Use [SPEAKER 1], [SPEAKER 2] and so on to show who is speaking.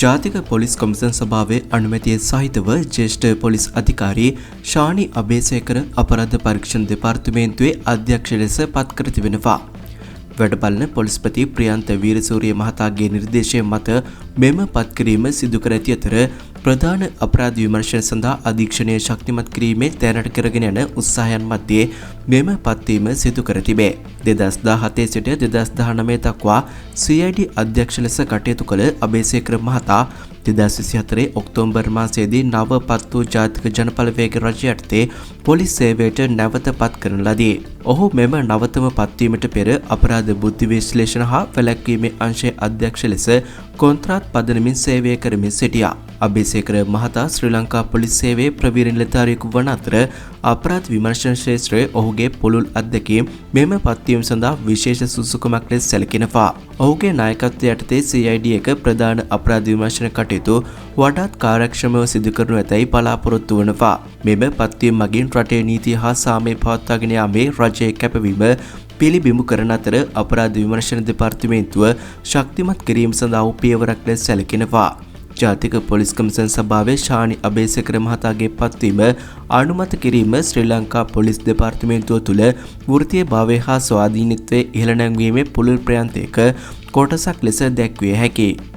[SPEAKER 1] ජාතික පොලිස් කොමිසම් සභාවේ අනුමැතිය සහිතව ජ්‍යෙෂ්ඨ පොලිස් අධිකාරී ශානි අබේසේකර අපරාධ පරීක්ෂණ දෙපාර්තමේන්තුවේ අධ්‍යක්ෂ ලෙස පත් කර තිබෙනවා. වැඩබලන පොලිස්පති ප්‍රියන්ත වීරසූරිය මහතාගේ නිර්දේශය මත මෙම පත්කිරීම සිදු කර ඇති අතර ප්‍රධාන අපරාධ විමර්ශන සඳහා අධීක්ෂණය ශක්තිමත් කිරීමේ තැනට කරගෙන යන උත්සාහයන් මැද්දේ මෙම පත්වීම සිදු කර තිබේ. 2017 සිට 2019 දක්වා CID අධ්‍යක්ෂ ලෙස කටයුතු කළ අබේසේකර මහතා 2024 ඔක්තෝබර් මාසයේදී නව පත් වූ ජාතික ජනපලවේග රජය යටතේ පොලිස් සේවයට නැවත පත් කරන ලදී. ඔහු මෙම නවතම පත්වීමට පෙර අපරාධ බුද්ධි විශ්ලේෂණ හා වැළැක්වීමේ අංශයේ අධ්‍යක්ෂ ලෙස කොන්ත්‍රාත් පදනමින් සේවය කරමින් සිටියා. අබේසේකර මහතා ශ්‍රී ලංකා පොලිස් සේවයේ ප්‍රවීණ නිලධාරියෙකු වන අතර අපරාධ විමර්ශන ක්ෂේත්‍රයේ ඔහුගේ පුළුල් අත්දැකීම් මෙම පත්වීම සඳහා විශේෂ සුසුකමක් ලෙස සැලකෙනවා. ඔහුගේ නායකත්වය යටතේ CID එක ප්‍රධාන අපරාධ විමර්ශන කටයුතු වඩාත් කාර්යක්ෂමව සිදු කරනු ඇතැයි බලාපොරොත්තු වනවා. මෙම පත්වීම මගින් රටේ නීතිය හා සාමය පවත්වාගෙන යාමේ රජයේ කැපවීම පිළිබිඹු කරන අතර අපරාධ විමර්ශන දෙපාර්තමේන්තුව ශක්තිමත් කිරීම සඳහා පියවරක් ලෙස සැලකෙනවා. ජාතික පොලිස් කොමිසම් සභාවේ ශානි අබේසේකර මහතාගේ පත්වීම අනුමත කිරීම ශ්‍රී ලංකා පොලිස් දෙපාර්තමේන්තුව තුළ වෘත්තීය භාවය හා ස්වාධීනත්වයේ ඉහළ නැංවීමේ පුළුල් ප්‍රයත්නයක කොටසක් ලෙස දැක්විය හැකියි.